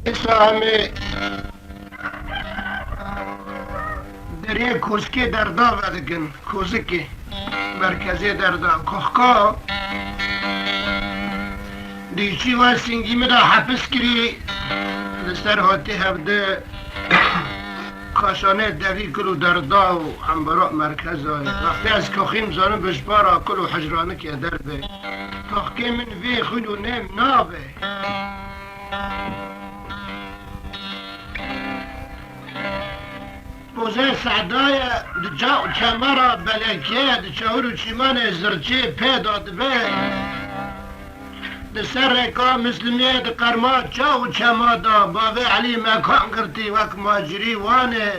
همه در یک کوزکی دردا بدکن کوزکی مرکزی دردا کخکا دیچی و سنگی مدا حفظ کری لسر هاتی هفته کاشانه دوی کلو دردا و انبراء مرکز های وقتی از کخیم زانم بشبارا کلو حجرانه که در بی کخکی من وی خودو نیم نابه بوزه سعدای دجا و چمارا بلکیه دچاور و چیمان زرچی پیداد به دسر رکا مسلمیه دقرما چا و چما دا باوی علی مکان کرتی وک ماجری وانه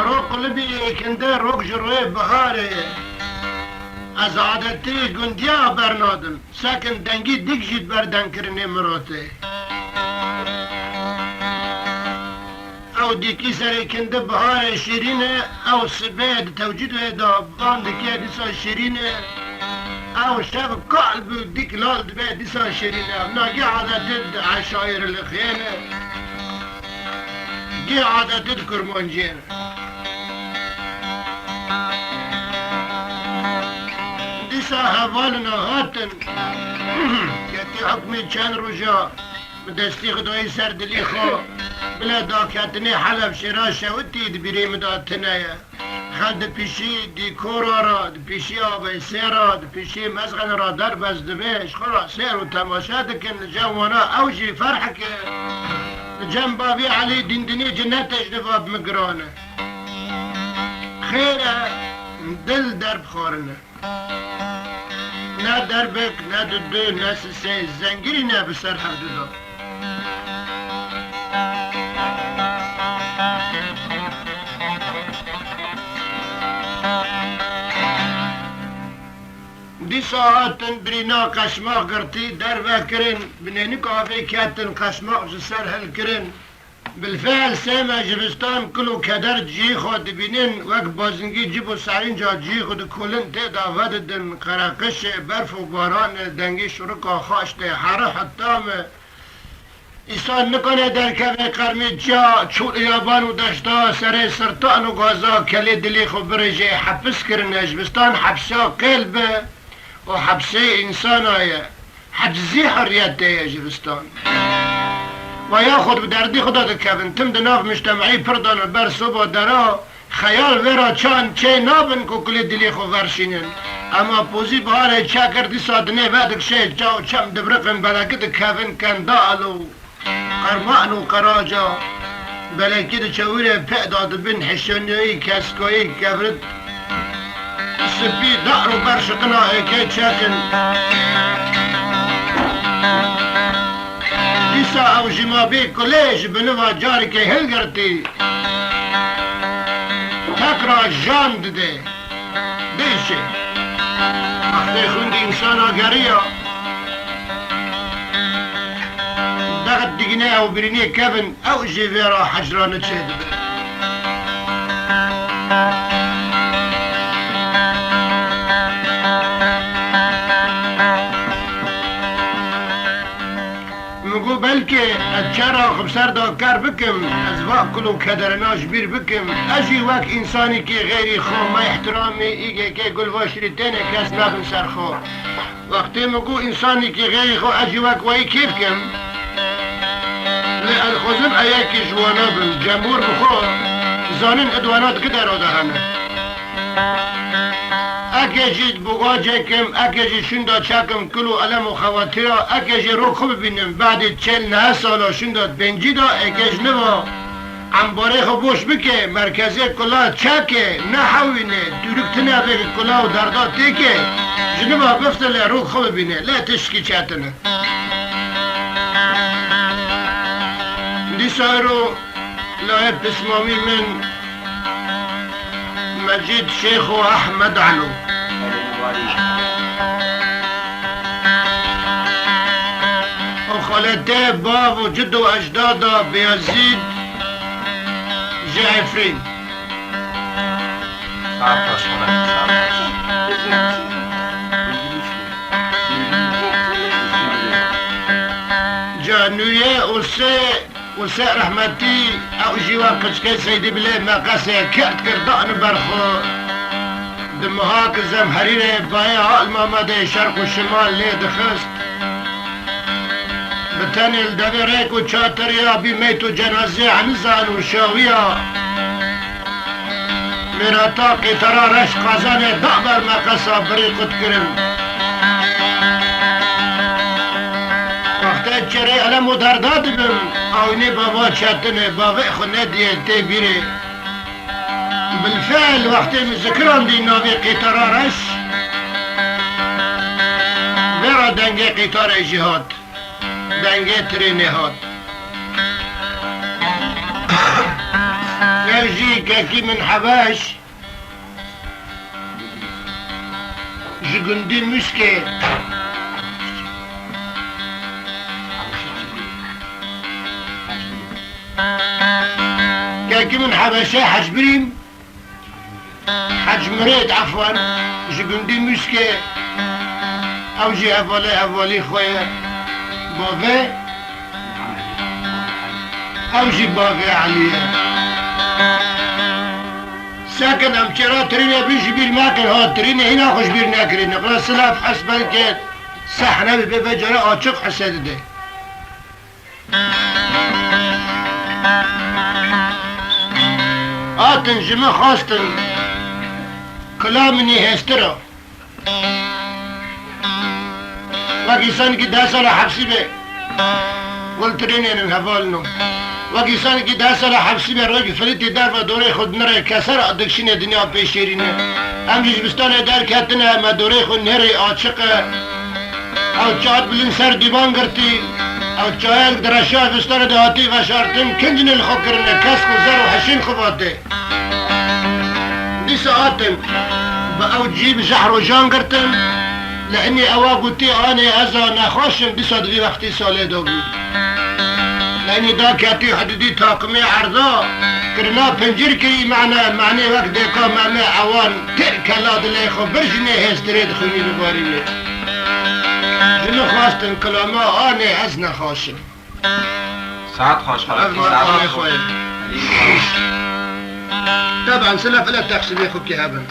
رو قلبی کنده روک جروی بهاره از عادتی گندیا برنادم ساکن دنگی دیگ جید بردن کرنی مراته او دیکی سر کنده بهار شیرینه او سبید توجید دا باندکی دیسا شیرینه او شب قلب دیک لالد به دیسا شیرینه ناگی عادتید عشایر الخیانه گی عادتید کرمانجینه دیسا حوالنا هاتن کتی حکمی چند روژا بدستی خدای سردلی خو بلا داکتنی حلب شرا شوتی دبیریم داتنه خد پیشی دیکورا را پیشی آبای سیرا پیشی مزغن را در بزدبیش خورا سیر و تماشا دکن جوانا اوجی فرح که جنب بابی علی دیندنی جنتش نفاب مگرانه خیره دل در بخورنه نه دربک نه دو نه سه زنگیری نه بسر هر دو دی ساعتن برینا قشماق گرتی در وکرین بنینی کافی کتن قشماق جسر هل کرن بالفعل سیما جبستان کلو کدر جی خود بینین وک بازنگی جیب و سعین جا جی خود کلن تید آود دن قرقش برف و باران دنگی شرکا خاشت حره حتام ایسان نکنه در کمی قرمی جا چول یابان و دشتا سر سرطان و گازا کلی دلی خو برجه حبس کرن جبستان حبسا قلبه و حبسه انسان آیه حبزی حریت ده جبستان و یا خود به دردی خدا دکبن تم دناف مجتمعی پردان بر صبح درا خیال ورا چان چه نابن که کلی دلی خو ورشینن اما پوزی بهاره چه کردی سادنه بعدک شه جا و چم دبرقن بلکه دکبن کندالو قرمان و قراجا بلکه دچوره پیداد بین حشانیوی کسکوی کبرد سپی دار و برشقنا که چکن دیسا او جمابی کلیج بنوا جاری که هل گرتی تکرا جان دده دیشه وقتی خوندی انسان آگریا دقت دیگنه او برینی کبن او جیویرا حجرانه چه دده مگو بلکه از چرا خبسر دا کر بکم از واکلو کدرناش بیر بکم اجی وک انسانی که غیری خو ما احترامی ایگه که گلواشری تینه کس نبن سر خو وقتی مگو انسانی که غیری خو اجی وک وی کیف کم الخوزم ایکی جوانا بم جمهور بخو زانین ادوانات قدر آده همه اکه جید بگا جکم اکه جید شندا چکم کلو علم و خواتیرا اکه جید رو خوب بینم بعد 49 سالا شنداد بنجی دا اکه جنبا انباره خو بوش بکه مرکزی کلا چکه نه حوینه دورکتنه بگه کلا و دردا تیکه جنبا بفتله رو خوب بینه لا تشکی چتنه دیسارو لایب اسمامی من مجید شیخ و احمد علو و خالته باب و جد و اجدادا بیازید جعفرین نویه و سه رحمتی او جیوا کچکه سیدی بله مقصه کردان برخو دمها که زمحریر بای حال مامده شرق و شمال لید خست بتن الدوی ریک و چاتریا بی میت و جنازه عنزان و شاویا میرا تا قیترا رش قازانه دعبر مقصه بری قد کرم وقتی چره علم و درداد بم آونی بابا چتنه باقی خونه دیه تی بیره بالفعل وقتی مذکران دی ناوی قیترا رش برا دنگه قیتار جهاد دنگه ترینه هاد يجي كاكي من حباش جقندين مسكي كاكي من حباشي حج بريم حج مريد عفوا جقندين مسكي او جي افولي خويا بوفي او جي بوفي عليا ساكن امشرا تريني بيجي بير ماكل ها تريني هنا خوش بير ناكرين قلا سلاف حسب الكيد صحنا بفجرة اچق حسد ده آتن جمع خواستن كلامني هسترا وكيسان كي 10 سال حبسي به قلت ريني نهفالنو وكيسان كي 10 سال حبسي به روكي فلتي دار و دوره خود نره كسر ادكشين دنيا پیشيرينه هم جزبستان دار كاتنا ما دوره خود نره آچق او چاد بلن سر دیوان گرتی او چایل درشا بستان دهاتی غشارتن کنجن الخو کرنه کسک و زر و حشين خواته دي ساعتن با او جيب جحر و جان گرتن لاني اوا قلتي اني ازا نخوشم دي صدقي وقتي ساله دوغي لاني دا كاتي حددي تاقمي عرضا كرنا پنجر كي معنى وقت ديقا معنى عوان ترك اللاد اللي خو برجني هستريد خوني بباريني جنو خواستن كلاما اني از نخوشم ساعت خوش خلاص ساعت خوش طبعا سلف لا تقسم يا خوكي هبن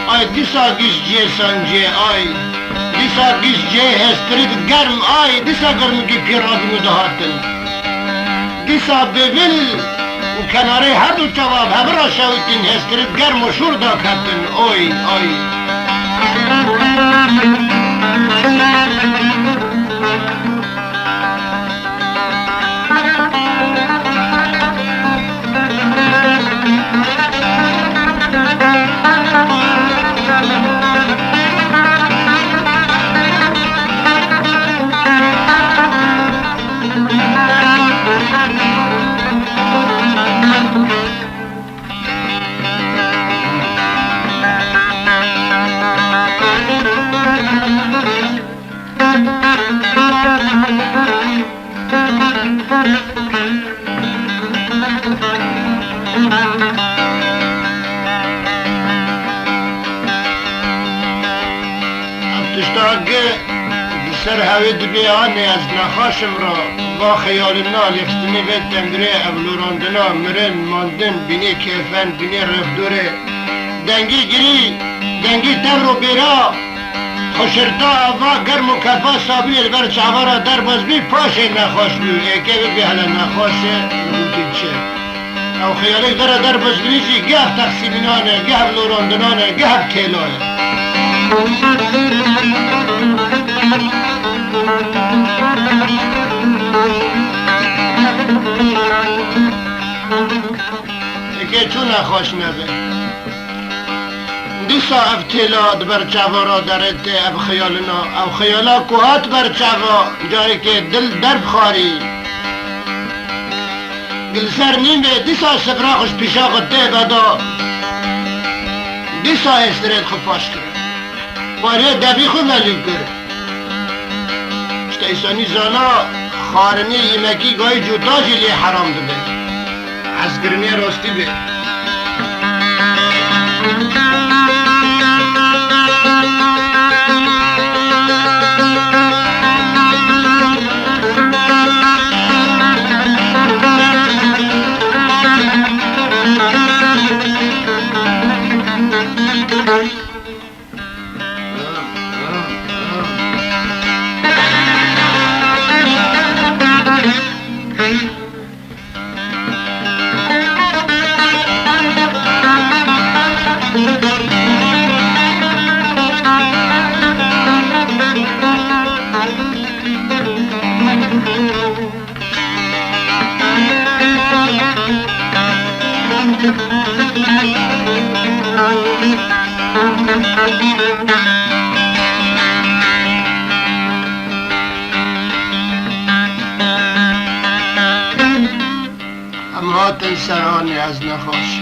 آی دیسا گیش جه سنجه آی دیسا گیش جه هسترید گرم آی دیسا گرم کی پیرابی مدهاتن دیسا ببل و کناره هر دو جواب هبرا شویتین هسترید گرم و شور دا کتن آی آی سر هوید بیانی از نخاشم را با خیال نال اختنی به تمره اولوراندنا مرن ماندن بینی کیفن بینی رفدوره دنگی گری دنگی تر رو بیرا خوشرتا آوا گرم و کفا صابری بر چعوارا در باز بی پاشه نخاش بیو ایکه بی حالا نخاشه روتی چه او خیالی در باز بینیشی گه تقسیمینانه گه اولوراندنانه گه کلانه اگه چون نخواش نبه دیسا افتلاد بر چوارا درده اب خیالنا اب خیالا کوهات بر چوا جایی که دل در بخاری دل سر نیمه دیسا سفراخش پیشا قده بدا دیسا استرید خود پاش کرد باره دبی خود ملیم کرد ایسانی زانا خارنی ایمکی گاهی جوتا جلی حرام ده از گرنی راستی به امهات سرانی از نخاش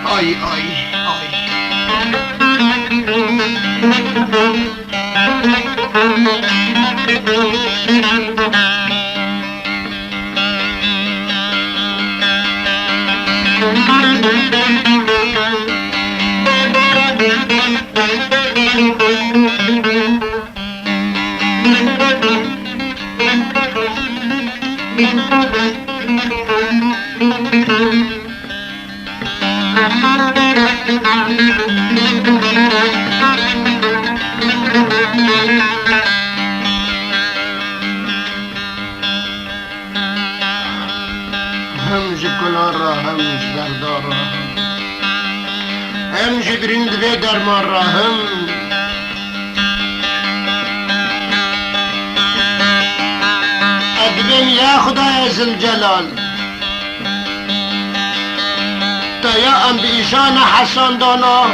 آی آی آی هم جکلان را هم زردار را هم جگرین دوی درمان را هم ادبین یا خدای زلجلال تا یا ام بی ایشان حسان دانا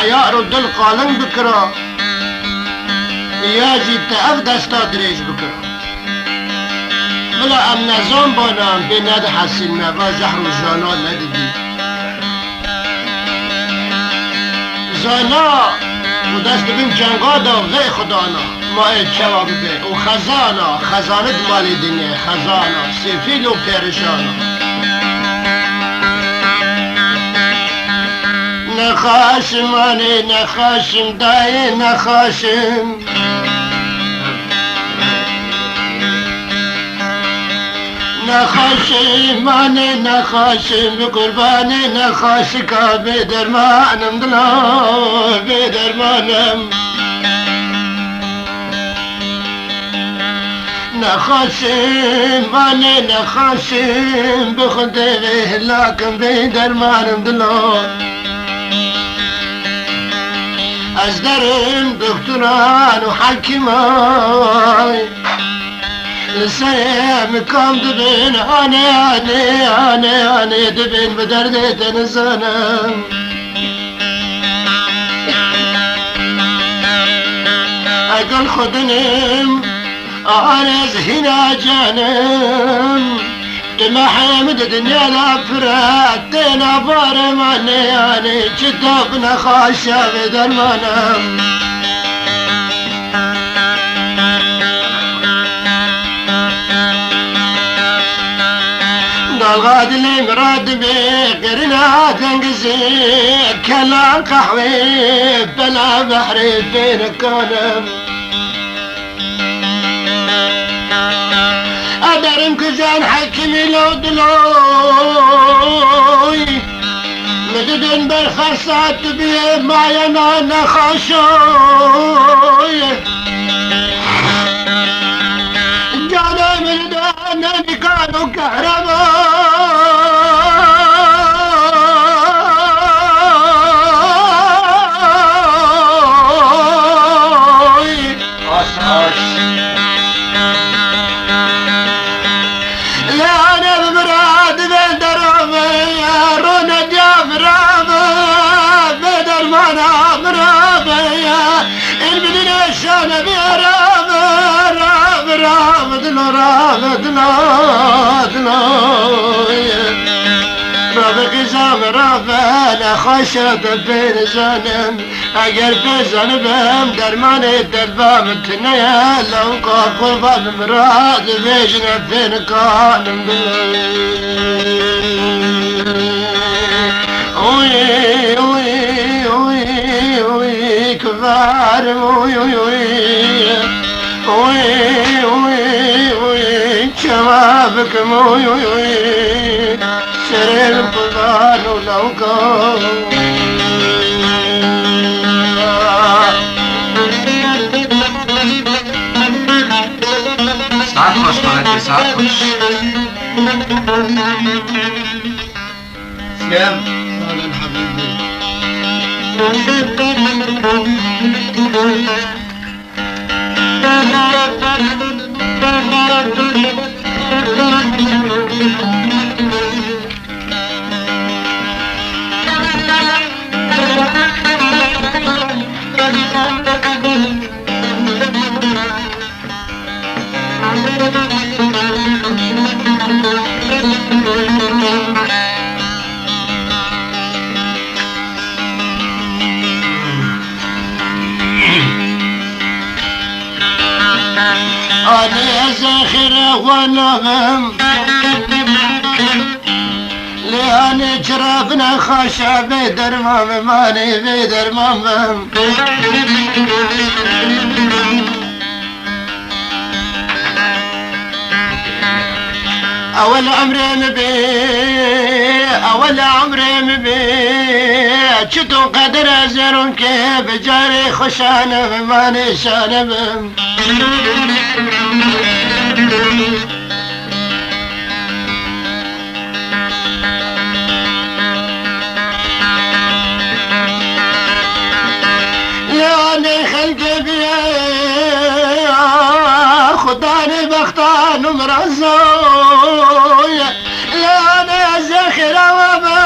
عیاء رو دل قالن بکرا یا جی تا اف دستا دریج بکرا بلا ام نظام بانم بی ند حسین مبا جهر و جانا ندیدی زانا و دست بیم جنگا دا غی خدانا ما چواب به و خزانا خزانت مالی دینه خزانا سفیل و پرشانا نخاشم أنا نخاشم داي نخاشم نخاشم أنا نخاشم بقرباني نخاشك بدرمانم دلو بدرمانم نخاشم أنا نخاشم بخدمه لكن بدرمانم دلو أزدرم دكتوران وحكيماي لسيم كم دبن أنا دبن بدرد تنزانم أقل خدنم أنا زهنا جانم دم حمد دنيا الأفراد دينا بارم أنا جدبنا خاشا بدرمانم الغاد اللي مراد بقرنا تنقزي كلا قحوي بلا بحر بين كونم أدرم كزان حكمي لو دلوي مددن بالخاصات بيه ما ينانا خاشوي جانا من دانا كانوا كهرباء رافق زام رافع خشب بين زنم اگر بزنبم درمان دربام تنيا لو قاقل باب مراد بيجنا بين كانم اوي اوي اوي اوي كفار اوي اوي اوي اوي شبابك اوي اوي شرير القرآن ولو ساعت خوش خالتي ساعت خوش سلام سلام حبيبي أنا زاخر ونغم لأني جربنا خاشع بدرمام ماني بدرمام أول عمري مبي شتو قدر أزرون كيف جاري خشانة ماني شانبم لأني خلقي بيا خداني بختان مرزوي لأني زخر وبا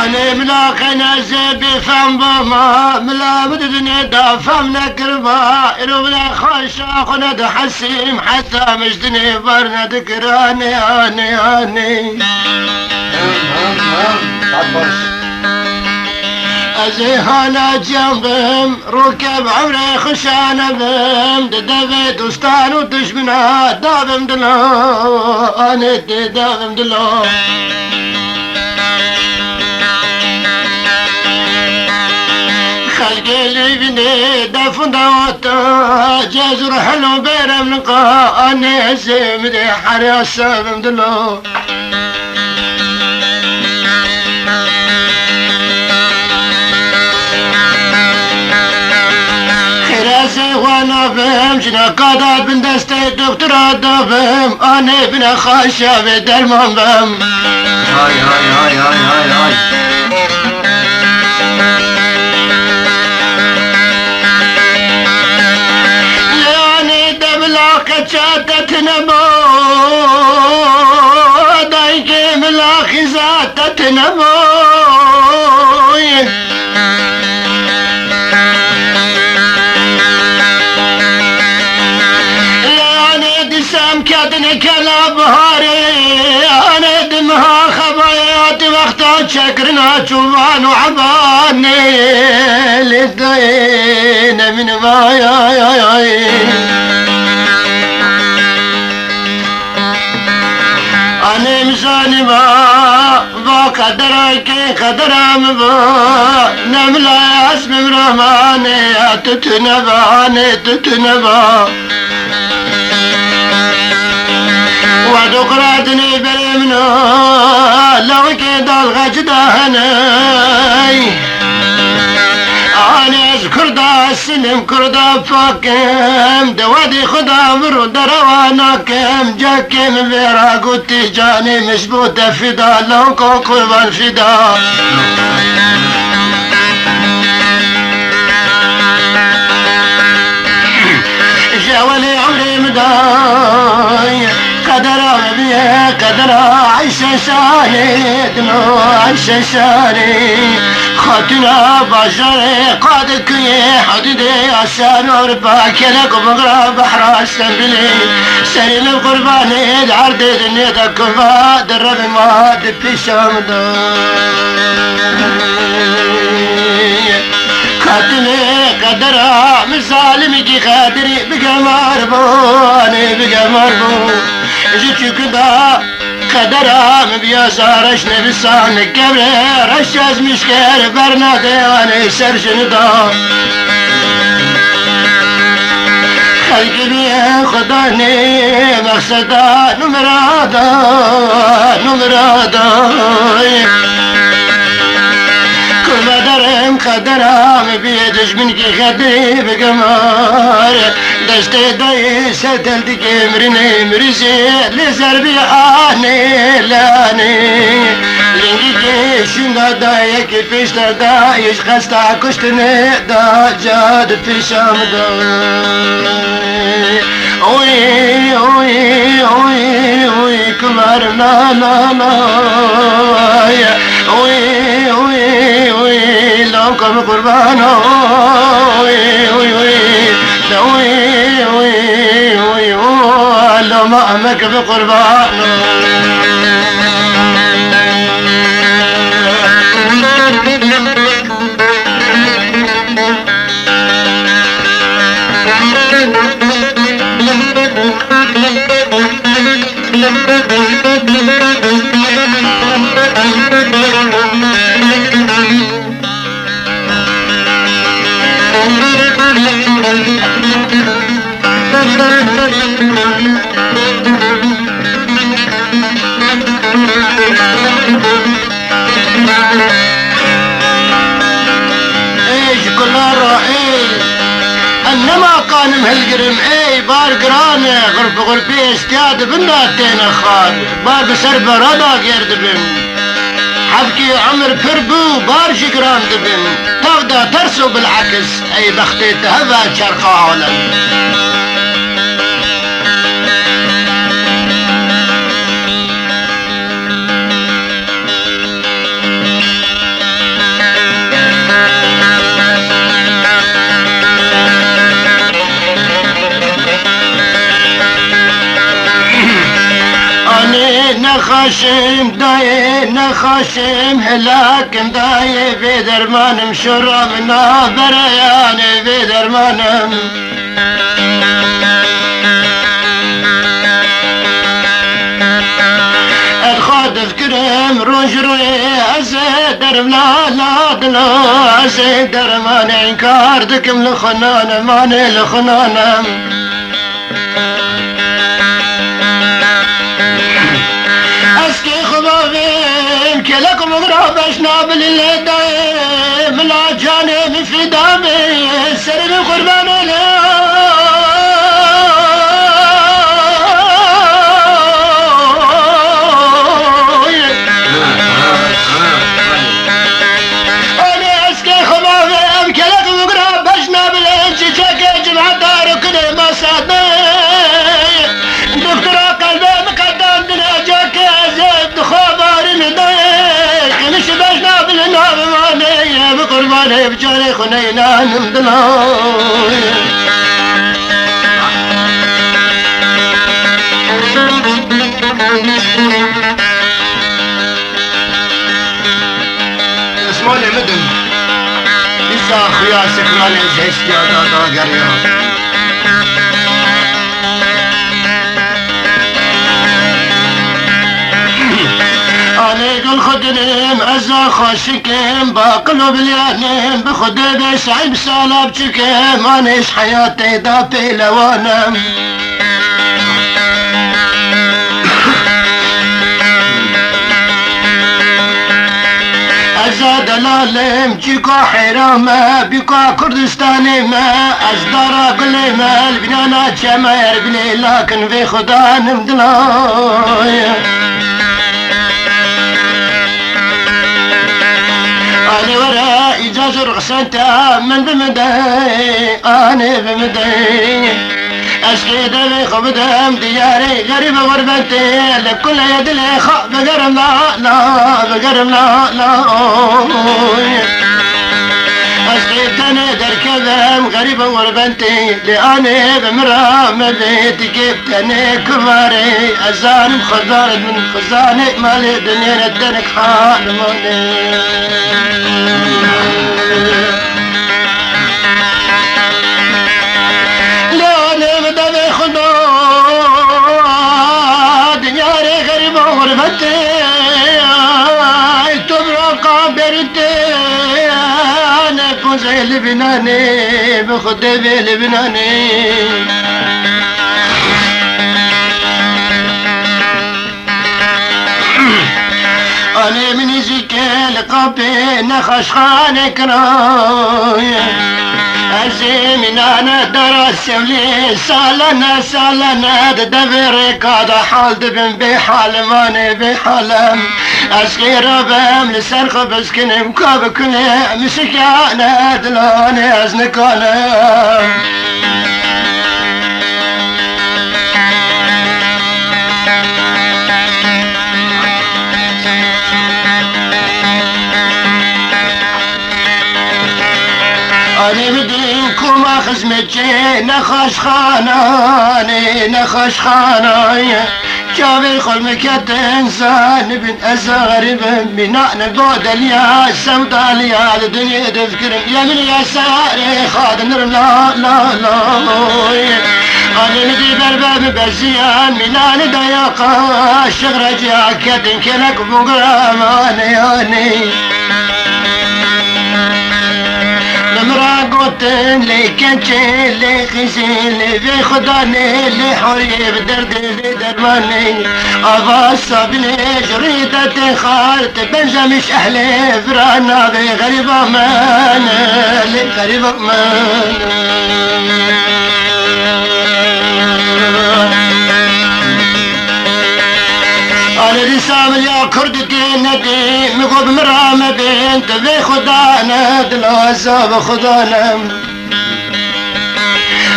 أنا ملاقنا زبي فم بما ملا بدنا دافم نكربا إلونا خاشا خنا حسيم حتى مجدني برنا ذكراني أني ساعت خوش زيهانا جنبم ركب عمري خشانة بم ددبي دوستان ودشمنا دابم دلو أنا دابم دلو خلقي اللي بني دفن دواتا جزر حلو بيرم نقا أنا زمدي حريص بمدلو خراسي وانا بهم جنا قادا بن دستي دكتورا دبم أنا بنا خاشا بدرمان بهم هاي هاي هاي هاي هاي هاي شاتت نمو دايك ملاخي زاتت نمو انا دسام كادن كلا بهاري انا دمها خبايات وقتا شكرنا شوفان وعباني للدين من مايا أنا مشاني با قدرك قدرام با نملا اسم رحماني تتنبا ودقراتني برمنا لو كده الغجداني أنا أذكر دا السلم كردا فاكم دوادي خدا مرو دروانا كم جاكم بيرا قلت جاني مشبوطة فدا لو كون قربان فدا جاولي عمري مداي قدرا بيه قدرا عيشة شاني دنو عيشة شاني خاتنا بشري قادك حديدي عشان ورباك لك بغرا بحر السنبلي سليم القرباني العرض دنيا كفا درب ما دبي شامدو خاتمي قدرا مظالمك خادري بقى مربوني بقى مربون جيتك دا قدرا مبيا زارش نبسان قبل رشاز مشكر برنا ديواني سرجن دا خلق بيه خداني مقصدا نمرادا كل درم قدرام بيدش منك خدي بقمار دشتي داي ستل دي مرني مرزي لزربي آني لاني لنجي شندا داي كيفيش دا يشخصتا كشتني دا جاد في شام دا اوي اوي اوي اوي كمار لا لا لا اوي اوي اوي لوكم قربانو اوي اوي اوي اوي اوي اوي لو ما امك بقربانو ايش كل رأي انما قانم هالقرم اي بار قرانه غربي استياد بناتين خال بار بسر برادا غير دبن حبكي عمر فربو بار شكران دبن تغدا ترسو بالعكس اي بختي تهبا شرقا عالم أنا نخشم داي نخشم هلاكم داي في درمانم شرمنا بريان في درمانم الخاد فكرم روج روي أزدر لا لا دلا أزدر ما ننكار دكم لخنان ما نلخنانم أسكي خبابين كلكم غرابش نابل الدايم لا جانب في دامي سرب قربان قرباني بجاري خنينا نمدلاي اسمعني مدن لسا اخويا سكراني جهشت يا دادا قريا عليك الخدنم أزا خاشكم بقلب اليانم بخد بسعيب سالب جكم أنيش حياتي دابي لوانم أزا دلالم جيكا حرامة بيكا كردستاني ما أزدارا قليما البنانا جماير بني لكن في خدانم دلاي أنا ورا إجاز رخصتها من بمداي أنا بمداي أسقي دلي خبدهم دياري غريبة غربتي لكل يد لي خاء بقرم لا لا بقرم لا لا أسقي تاني دركبهم غريبة غربتي لأني بمرام بيتي جبتني كباري أزان خزانة من خزانة مالي دنيا ندنك حال مالي لأني بدأ خدود دنياري غريبة غربتي تبرق برتي أنا كوزي لبناني بخدي بلبناني أنا من يزكي قبي نخش خانك راي أزيمين أنا درس لي سالنا دبرك هذا حال دبن بحال ماني بحالم أسقي ربهم لسرخ بسكن مكاب كله مسكانة دلاني أزنكانة أنا بدينكم أخذ مجي نخش خاناني نخش خاناني جابي خل مكت إنسان بن أزغرب بناء بود اليا سودا اليا الدنيا تذكر يا من يا ساري خاد نرم لا لا لا أنا ندي برباب بزيان ملان دياقا شغرة جاكت كلك بقراماني مراقوتن لي كنشي لي خزي لي في خداني لي حوري بدرد لي درماني أباصة بلي جريدة خالت بنجمش أهلي فرانا بغريب أمان لي غريب أمان أنا رسام يا كردتي ندي مقب مرام بنت في خدانا دلوزة بخدانا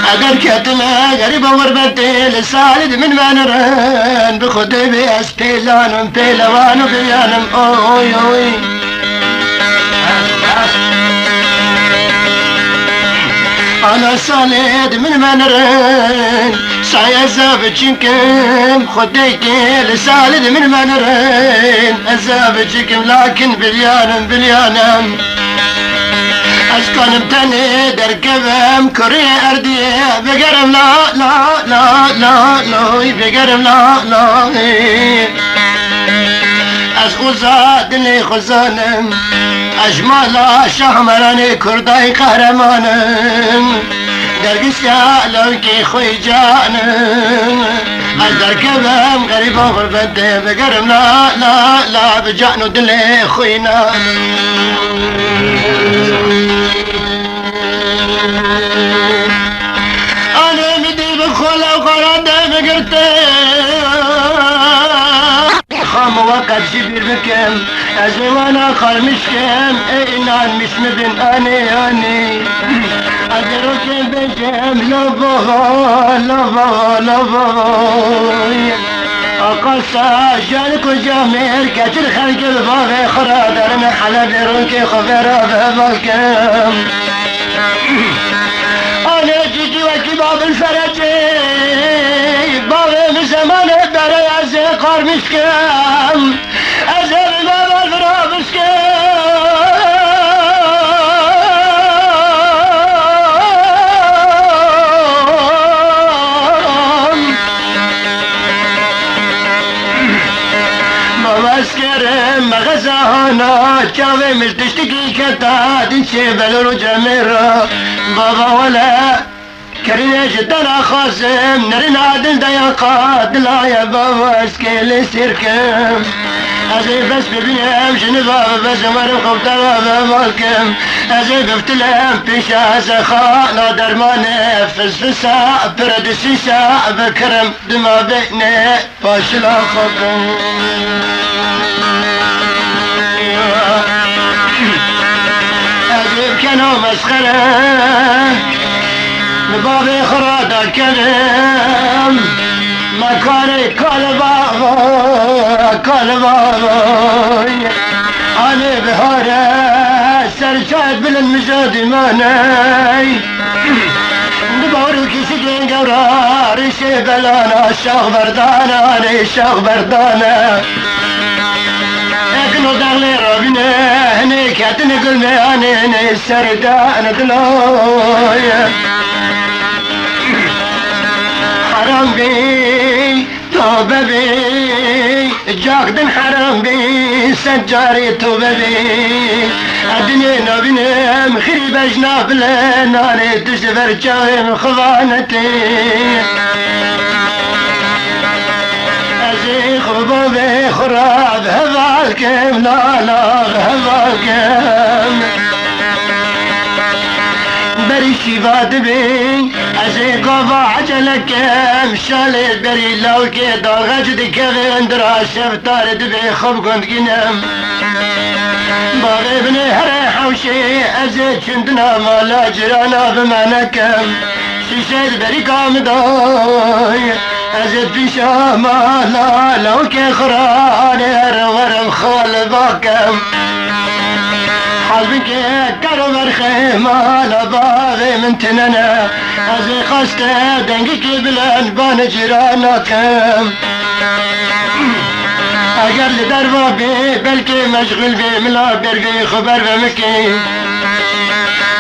أقر كتنا غريبة وربتي لسالد من منران بخدي بيس بيلان بيلوان بيانم أوي أوي أنا سالد من منران صايا زابتشكم خديتي لسالد من منرين زابتشكم لكن بليانم أسكن متني دركبم كري أردي بقرم لا بقرم لا أسخزادني خزانم أجمالا شهمراني كرداي قهرمانم درقس يا لوكي خوي جانم أدركبم غريبة غربتي بقرم لا بجانو دلي خوينا أنا مدي بخولا وقرادة بقرتي خام وقت جبير بكم أزوانا خالمشكم إنان مش مبين أني أدروك بجم لبا أقصى جالك وجميل كتر خلق الباغي خرادر محلا بيروكي خبرا ببالكم أنا جيجي وكباب الفرجي باغي من زمان بري عزي قار مشكم أزل بابا الفرا مشكم مغزانا جاوي مشتشتكي كتا دنشي بلورو جميرا بابا ولا كرينا جدنا خاسم نرنا دل دايا قادلا يا بابا اسكيلي سيركم ازي بس ببنيم جنبا بس مرم خبتا بابالكم ازي بفتلم بيشا زخا لا درماني فسفسا برد السيسا بكرم دما بيني فاشلا خبم أجيب كانوا مسخرة لبابي خرادة الكلام مكاني كالبابا أنا بهارة سرشاد بالمجاد ماني نبارك سجن قرار شبلانا الشاخ بردانا الشاخ بردانا اكنو دغلي ربنا هني كاتن قل ماني السردان دلويا حرام بي توبة بي جاقدن حرام بي سجاري توبة بي الدنيا نبينا مخرب اجناب لنا تسفر جاوي من خضانتي خبابي خراب هذالكم لا هذالكم بريشي بادبي ازي قضا عجلكم شالي بري لو كده غجد كذن دراسة بتارد بي خب قند قنم باغي بني هري حوشي ازي شندنا مالا جرانا بمعنكم شيشيد بري قامداي أزد في شامالا لو كخراني ورم خال باكم حلبك كرم الخيمة لباغي من تننا أزي خسته دنقك بلان بان جيرانكم اگر لدروا بي بلكي مشغول بي ملا بربي خبر بمكي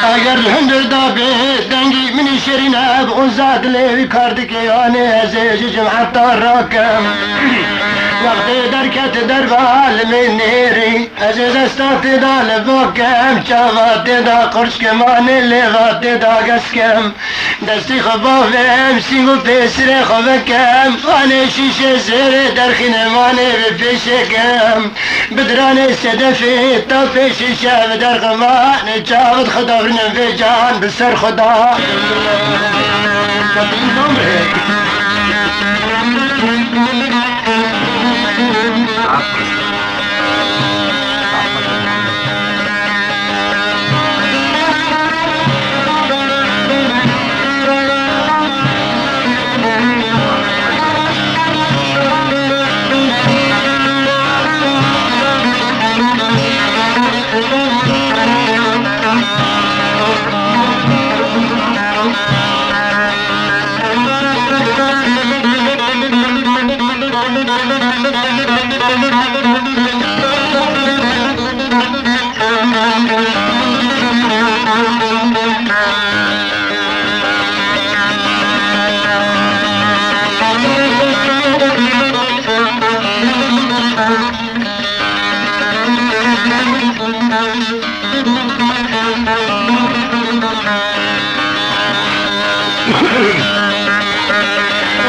اگر هندر دا بي دنگي مني شرينا بغنزاد لي كاردك يعني ازيج جمعة راكم وقت دركت دربال من نيري ازيز استات دا لبوكم شافات دا قرش كمان اللي غات دا قسكم دستي خبافم سيمو بسر خبكم انا شيشة زر درخين ماني بفشكم بدراني سدفي طفي شيشة بدرغمان جاود خضرنا في جان بسر خدا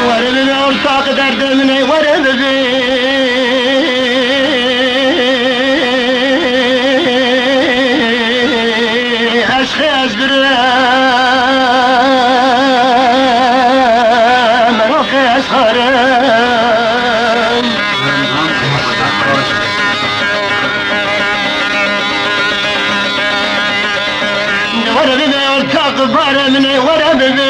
ورد ارتاق دردمني ورد بي عشقي ازبرم مراقي اسخرم ورد بي ارتاق بارمني ورد بي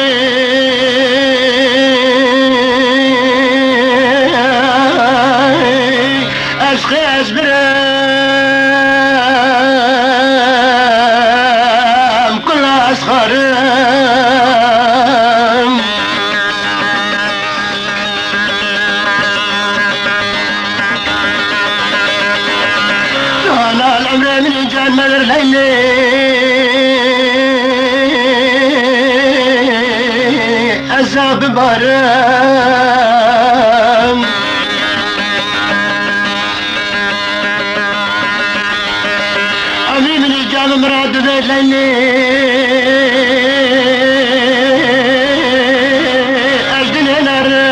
عشقي ازبرم كل اسخرم انا العمر من جان مدر ليلي عذاب بارم أمي من الجامع مراد بيت ليلي أجدني نرم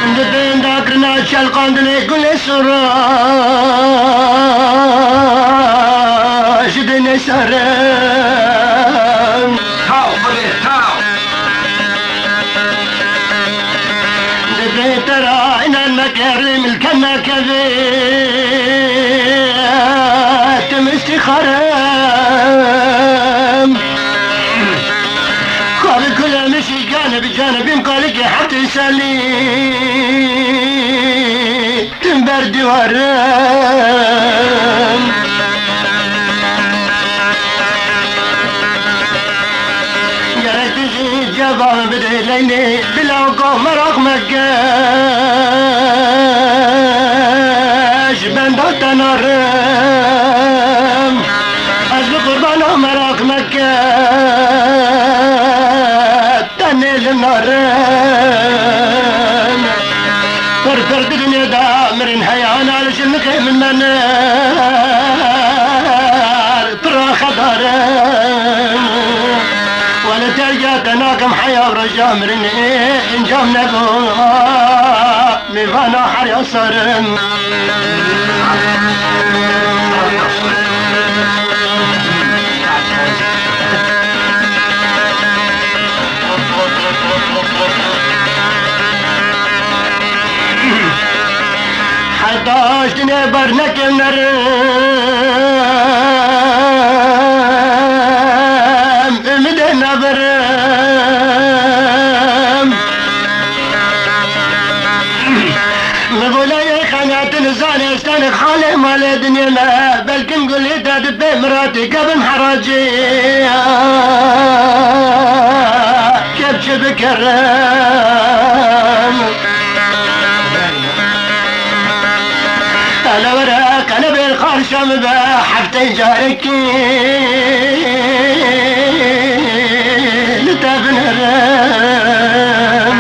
ندبين داكرنا شالقاندني كل سرا جدني سرم تاو خلي تاو ترى إن المكارم الكنا كذيت تمستي خرم قال كل مشي جانب جانب قالك حتى يسالي تنبرد ورم جبان بدليني بلا قوم رقم الجاش بندوت نرم أجل قربان مراك مكة تنيل النرم فرفر دنيا دامرين حيان على شلمك من منار ترى خضرم ولا تلقى تناكم حياة ورجاء مرني إن جام نبو ميفانا حريا صرم حداش دنيا برنك نرم مدنا برم نقول خانات نزاني استانك حالي مال دنيا ما بلكن قولي داد بمراتي قبل حراجي كيف بكرم انا وراك انا بالخرشم بحفتي جاركي لتبنرم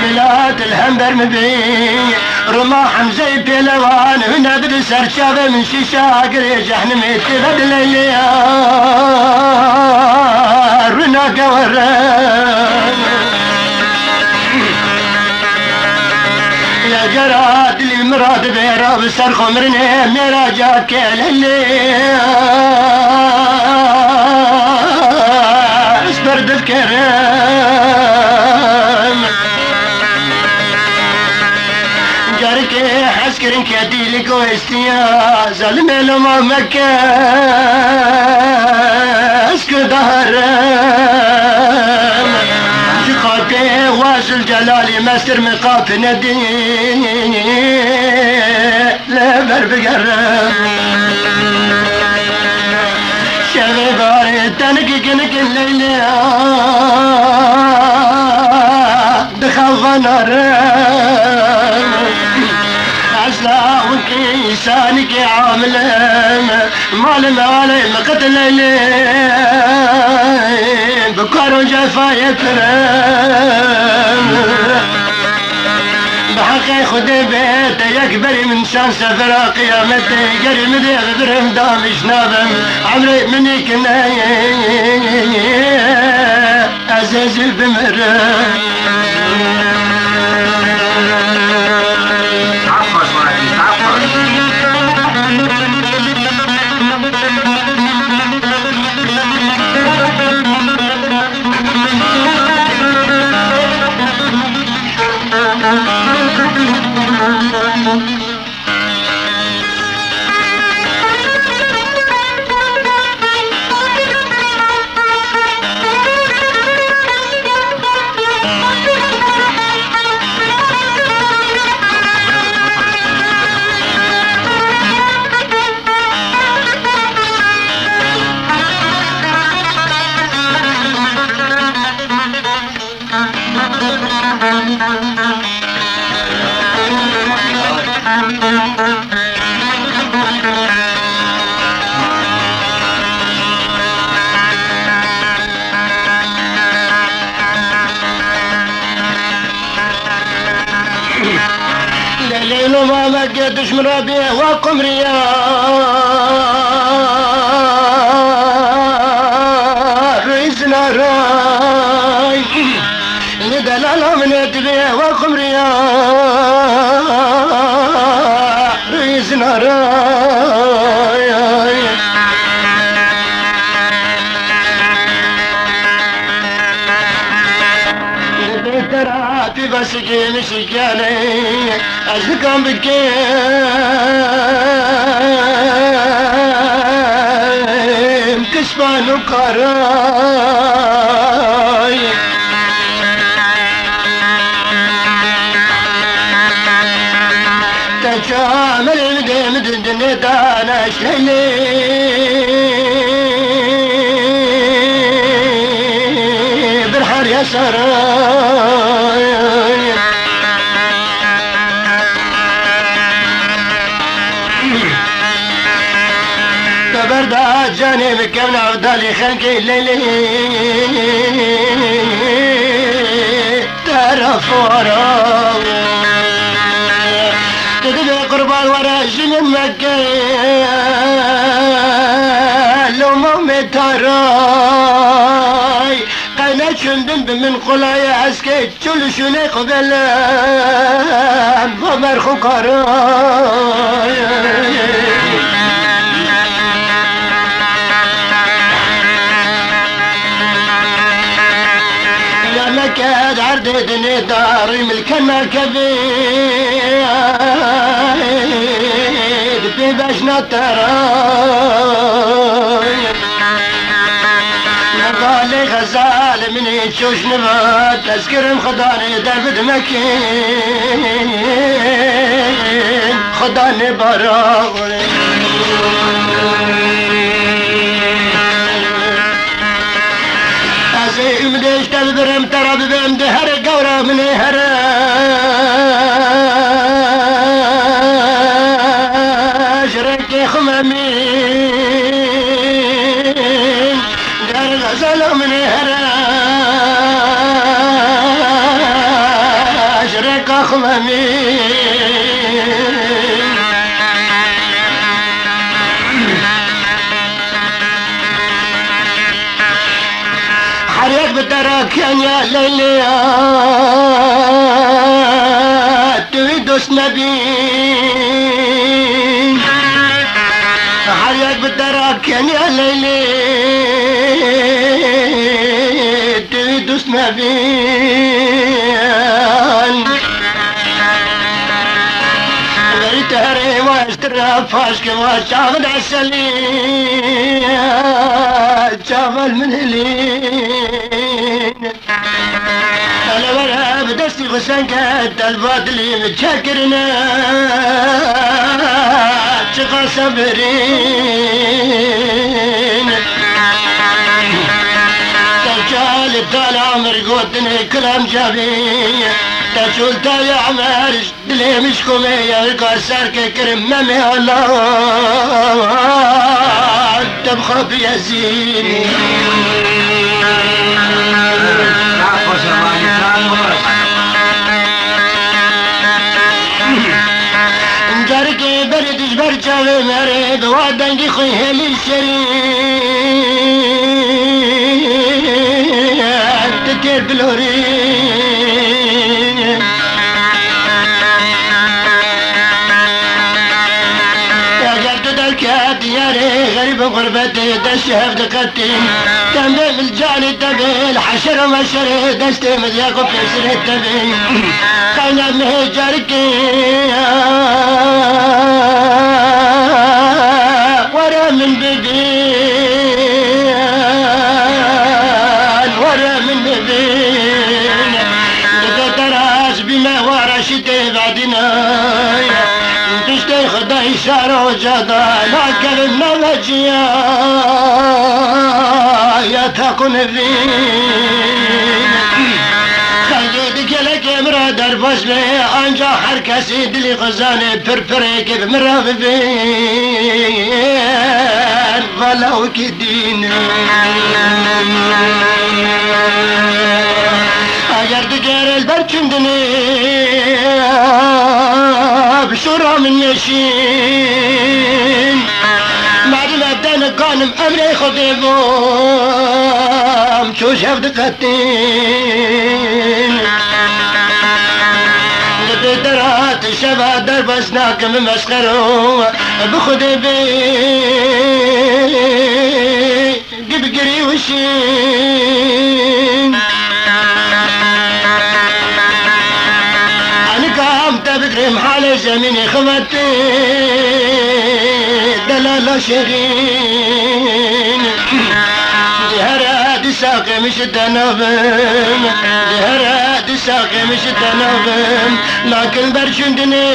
ميلاد الهمبر مبي رماح زي بيلوان هنا بدسر شابه من شيشة قريج احنا ميتبد الليلي رنا قورم يا جراد المراد بيرا بسر خمرنا ميرا جاك اللي اسبرد الكرم جارك حسكرن كديلك وستيا ظلم لما مكة اسكو دهرم شقاقي واصل جلالي مستر مقاف ندين لا بربقرم شغي بارد تنك كنك الليلة دخل نار عسلا وكيسانك عاملة مال مقتل لي بكار جفا يكرم بحقي خد بيت يكبر من شان سفر قيامتي قريب ذي برم دامش نابم عمري مني كنا عزيز بمر ليل ما لقيتش من ربيع وقمرية رئيسنا راي لدلالة من يتبيع وقمرية رئيسنا راي تراتي بس مش كالي أشكم بكيم كشفان وقراي تجامل القيم الدنيا دانا شلي بالحر يا سراي تبردات جانبك من عبدالي خلقي الليلي تعرف وراء تدبي قربان ورا جن مكة لو مامي تراي قينا شندن من قلايا عسكيت شل شني قبل ومرخو قراي كاد عرددني داري ملكنا كبير في بشنا تراي نقالي غزال من يتشوش نبات تذكر خداني دافد مكين خداني براغي مديش تبرم ترى ببم دهر قورا من هرا شركي خمامين دار غزل من هرا شركي خمامين حريق بدرك يا ليلي تريدوس نبي حريق بدرك يا ليلي تريدوس نبي تهري واشترى فاشك وشافل عسلي شافل من هلين انا ورا بدستي غسان كاد الباطلي متشكرنا شقا صبرين تالا عمر قوتني كلام جابي تشول تايا عمرش دلي مشكومي يا الكسر كرم ممي الله تبخى في يزيني جاركي بردش برجاوي مريد وادنجي خويه للشريك تكير بالهورين يا قلت دلكات يا ري غريب غربتي دشهف دقتي تنبي بالجاني تبي الحشر ومشري دشتي مذياكو في سري تبي خينا مهجركي ورا من ببين ورا من ببين لقيت راس بما ورا شتي بعدنا تشتي خدا إشارة وجدا لكن النمجيا يتقن فين خليتك لك امرا درباش لي انجا حركسي دلي غزاني بربريك بمرا بفين ولو كدين اگر دقير البركم دني بشورة من يشين معدل ابدان قانم امري خطيبهم شو شاف دقتين درات الشباب دربسناك من مسخرو بخدي بي قبقري وشين انا قامت بكرم حالي زميني خمتي دلالة شيرين جهرات ساقي مش تنوبم جهرات ساقي مش تنوبم لكن برشندني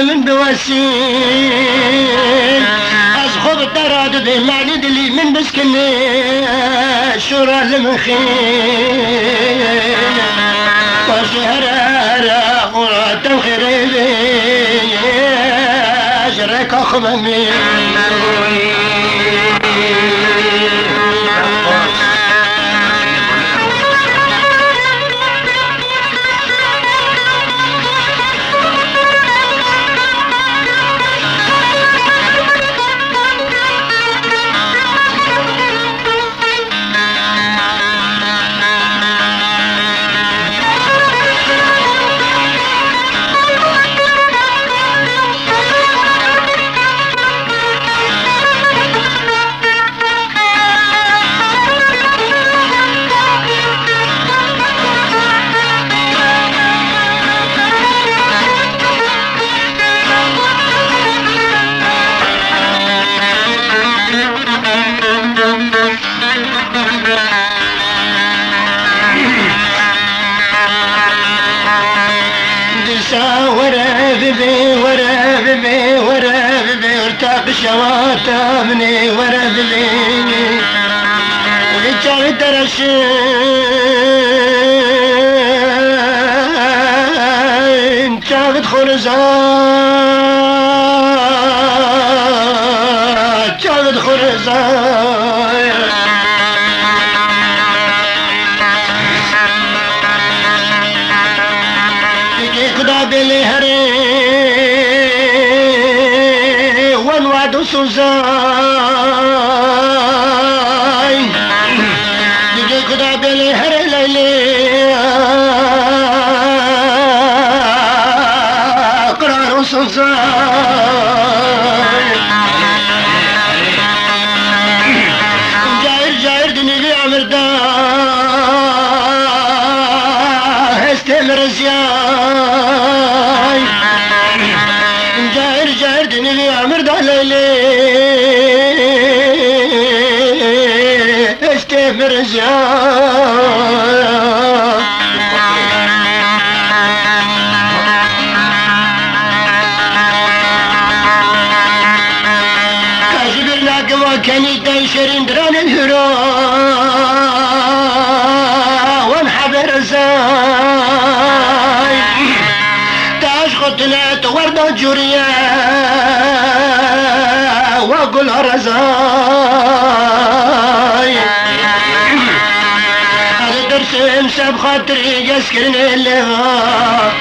من بوسيل أزخب التراد بمعني دلي من بسكني شورا المخين وشهرارا وراتم خريبي أجرك أخممي شواتا مني ورا بليني وجاي درشين جاي خرزان جاي خرزان يجي خدا بلي هري سوزاي دقي كدا بلي هر ليلي قرار سوزاي جاير جاير دنيا عمر دا استمر زياي جاير جاير دنيا عمر دا ليلي استمر زياي كاجبرنا قوا كاني دايشرين دران الهرو هذا درسم سب خاطري يسكرني اللغة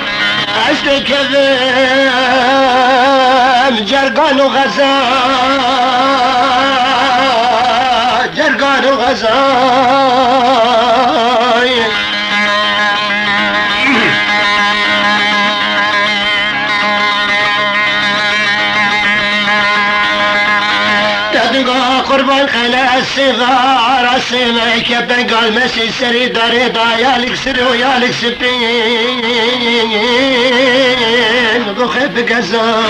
عشت كذب جرقان وغزال جرقان وغزال تدقى قربان خلا الصغار السماك يبقى المسي سري داري ضايالك سري ويالك سبين بخيب قزار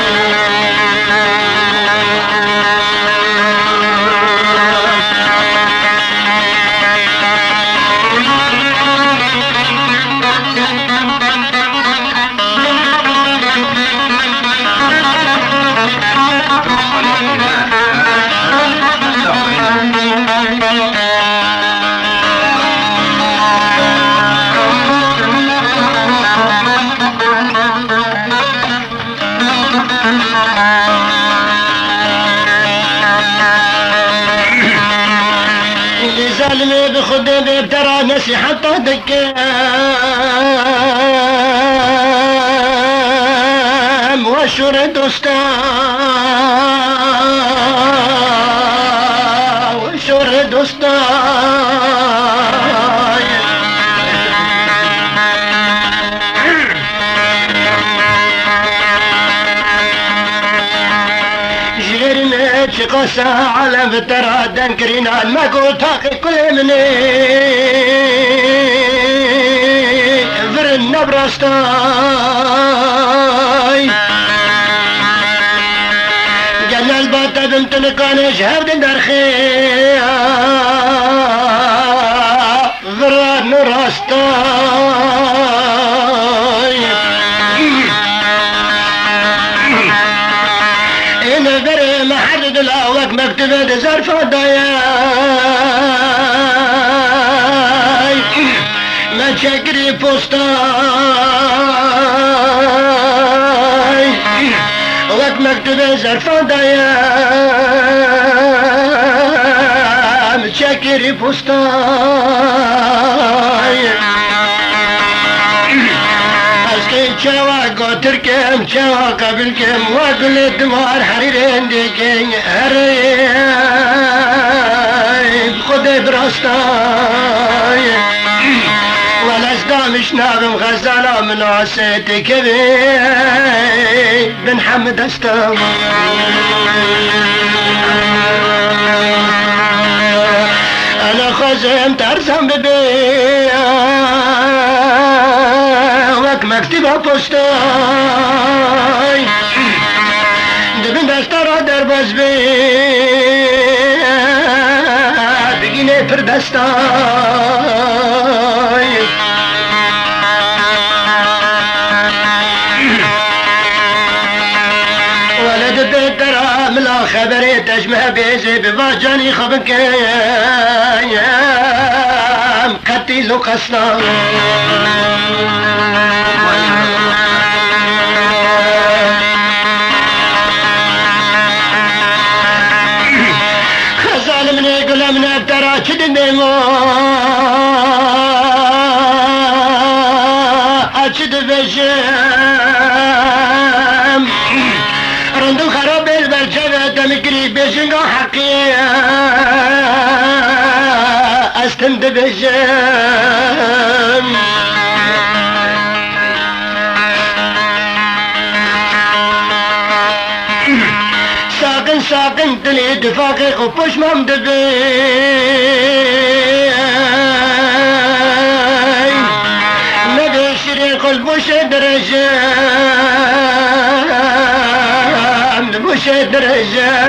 زلمي بخدمي بترى نسي حتى دكام وشر دوستا وشر دوستا قصة على فترة دنكرين الماكو تاقي كل مني فرن نبرستاي قال البطة بنت لقانا شهد درخي فرن نرستاي انا بري محدد الاوك مكتبة زرف الضياي ما تشكري بوستاي وك مكتبة زرف الضياي متشكري بوستاي شوا تركم شوا قبلكم وقل دمار حريرين ديكين هريب خدي براستاي ولا ازدامش ناغم غزالة من عسيتي كبير بن حمد استوى انا خزمت ارسم ببيع مكتبة بوستاي دبن دستارا در باز بی بگینه پر دستاي ولد بيترا ملا خبري تجمع بيزي بواجاني خبن كيام قتيل وقصنا خزال من يقول من ابترى كدني ما اجد بجام رندو خراب البرجبة دم قريب بجنقو حقيا استند بجام ساقن دلي دفاقي وبوش ممدبي نبي شريق البوش درجام بوش درجام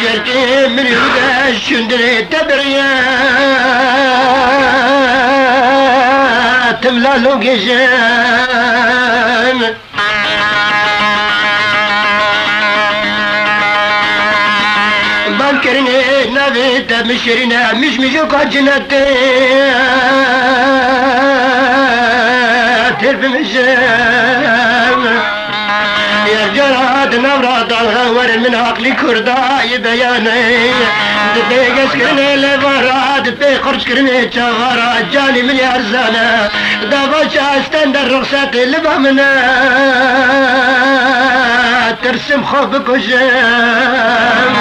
جرتي من يودا شندري تبريا تملا لوكيجان بانكرني نبي تمشرنا مش مجوكا جنتي ترب مجان يرجراد نوراد الغور من عقلي كرداي بياني دبي قسكرني لبراد دبي قرش كرني شغرا جاني من يرزانا دابا شاستند الرخصة لبامنا ترسم خوفك وجام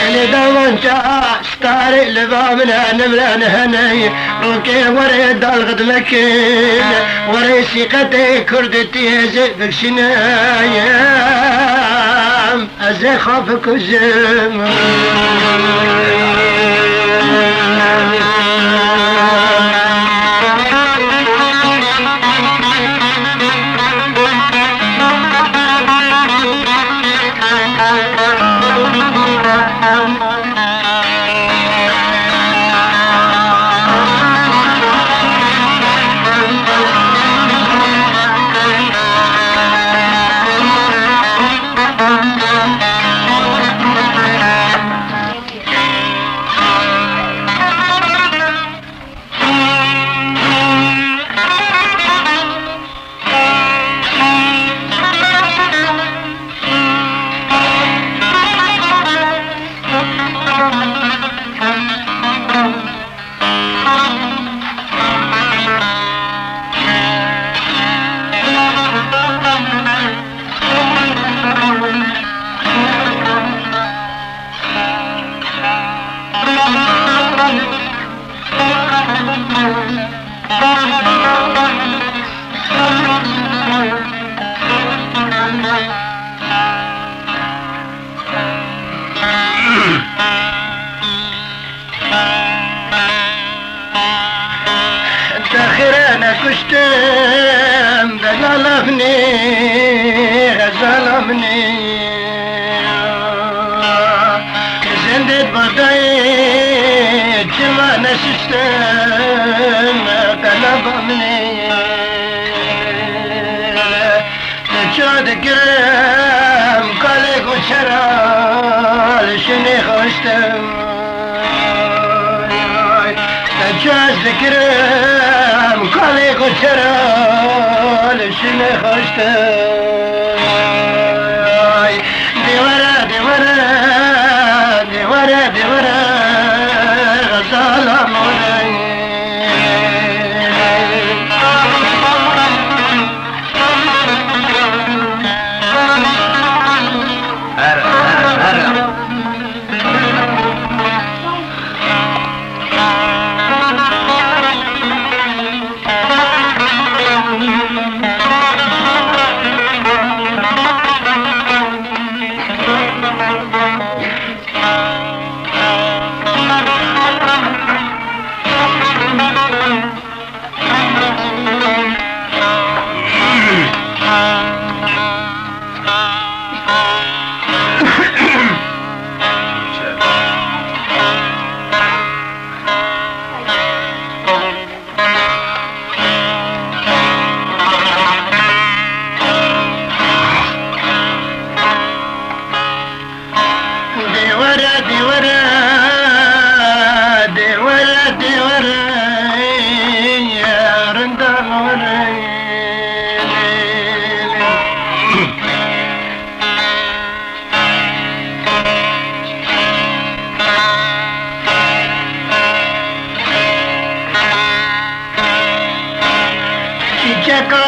اللي دوان جا ستاري لبامنا نملان هني روكي وريد الغدمكين وري سيقتي كردتي زي شنايام ازي خوفك وجام كشتم بظلمني غزلمني زندت بدايت جما نشستم بلبمني تجاد كرم قالك وشرال شني خوشتم تجاد كرم قالي قشرة لشني خشتاي ديورا ديورا ديورا ديورا غزالة مولاي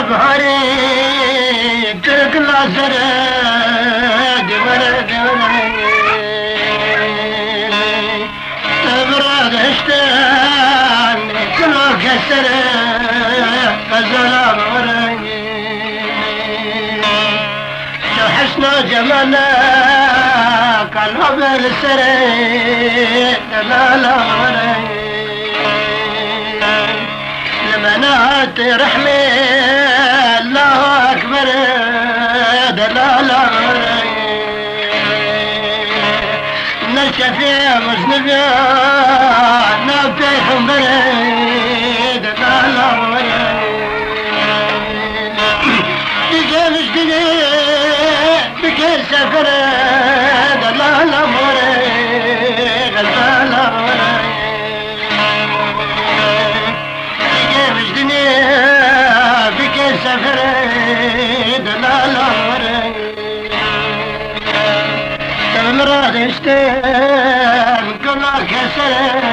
بهاري تقلا زرد ورد ورد تبرد اشتان كلو كسر فزلام ورد شو حسنا جمالنا قلب السرد دلالا ورد لمنات رحمي الله أكبر دلالا نشفي مزنبي نبتي حمر دلالا بكي مشكلي بكي سفر دلالا غزالا بكي سفر دلالا دشتن گلا کسر